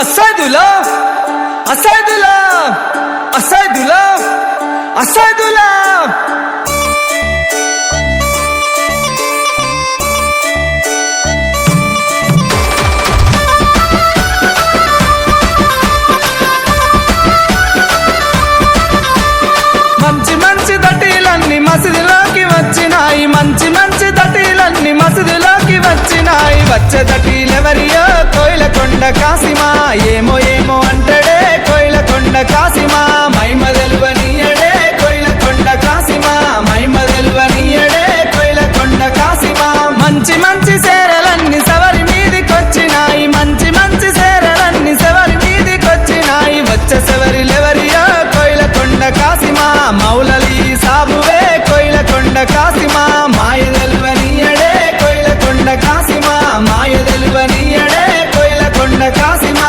Asaydullah, Asaydullah, Asaydullah, Asaydullah. మంచి మంచి దటీలన్నీ మసీదులోకి వచ్చినాయి, మంచి మంచి దటీలన్నీ మసీదులోకి వచ్చినాయి. వచ్చే దటీలెవరియో కోయిలకొండ కాసిమా, ఏమో ఏమో అంటడే కోయిలకొండ కాసిమా. మైమ తెలువనీయడే కోయిలకొండ కాసిమా, మైమ తెలువనీయడే కోయిలకొండ కాసిమా. మంచి మంచి సేరలన్నీ సవరి మీదికొచ్చినాయి, మంచి మంచి సేరలన్నీ సవరి మీదికొచ్చినాయి. వచ్చే సెవరిలెవరియో కోయిలకొండ కాసిమా, మౌలలి సాబువే కోయిలకొండ కాసిమా. మాయ తెలువనీయడే కోయిలకొండ కాసిమా, మాయ తెలువనీయడే కోయిలకొండ కాసిమా.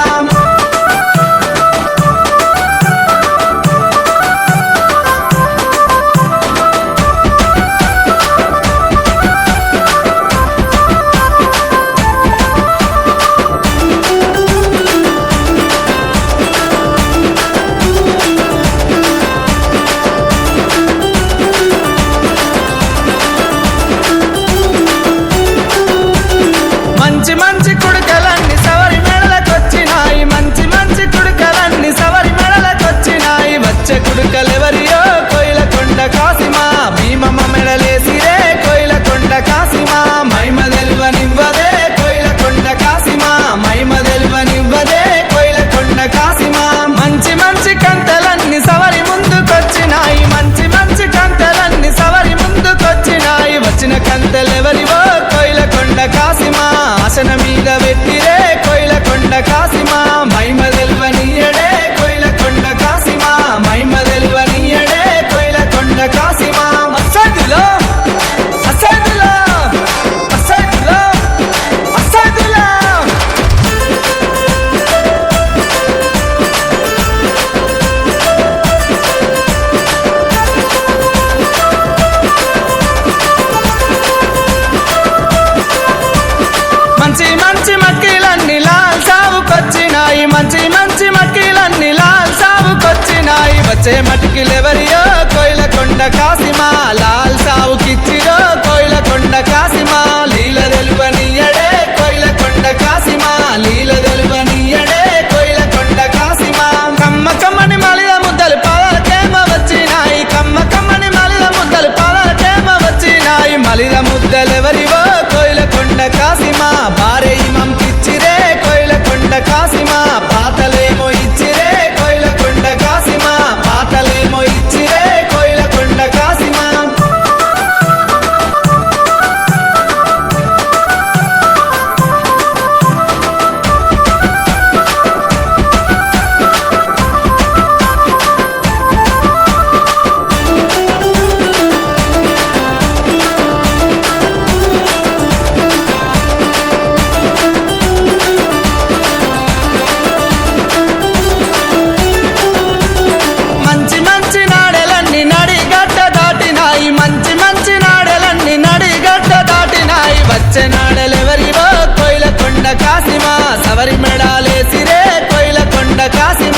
మంచి మంచి కుడుకలన్నీ సవరి మెడలకొచ్చినాయి, మంచి మంచి కుడుకలన్నీ సవరి మెడలకొచ్చినాయి. వచ్చే కుడుకలెవరియో కోయిలకొండ కాసిమా, భీమమ్మ మెడలేసిరే కోయిలకొండ కాసిమా. మైమ తెలువనివ్వదే కోయిలకొండ కాసిమా, మైమ తెలువనివ్వదే కోయిలకొండ కాసిమా. మంచి మంచి కంతలన్నీ సవరి ముందుకొచ్చినాయి, మంచి మంచి కంతలన్నీ సవరి ముందుకొచ్చినాయి. వచ్చిన కంతలెవరివో కోయిలకొండ కాసిమా, ఆసన మీద పెట్టిరే కోయిలకొండ కాసిమా. మైమ తెలువనీయడే కోయిలకొండ కాసిమా, మైమ తెలువనీయడే కోయిలకొండ కాసిమా. అసదులా అసదులా అసదులా అసదులా. మంచి మంచి మక్కీలన్నీ లాల్ సావుకొచ్చినాయి, మంచి మంచి మక్కీలన్నీ లాల్ సావుకొచ్చినాయి. వచ్చే మట్టికిలెవరియో కోయిలకొండ కాసిమా, లాల్ సావుకిచ్చిరో కోయిలకొండ కాసిమా. లీల తెలువనీయడే కోయిలకొండ కాసిమా, లీల తెలువనీయడే కోయిలకొండ కాసిమా. కమ్మ కమ్మని మలిద ముద్దలు పాలకేమ వచ్చినాయి, కమ్మ కమ్మని మలిద ముద్దలు పాలకేమ వచ్చినాయి. మలిద ముద్దలెవరివో కోయిలకొండ కాసిమా, భారే ఇమంకిచ్చిరే కోయిలకొండ కాసిమా. పాతలేమో ఇచ్చిరే కోయిలకొండ కాసిమా, పాతలేమో ఇచ్చిరే కోయిలకొండ కాసిమా. మంచి మంచి నాడెలన్నీ నడిగడ్డ దాటినాయి, మంచి మంచి నాడెలన్నీ నడిగడ్డ దాటినాయి. వచ్చే నాడెలెవరివో కోయిలకొండ కాసిమా, సవరి మెడాలేసిరే కోయిలకొండ కాసిమా.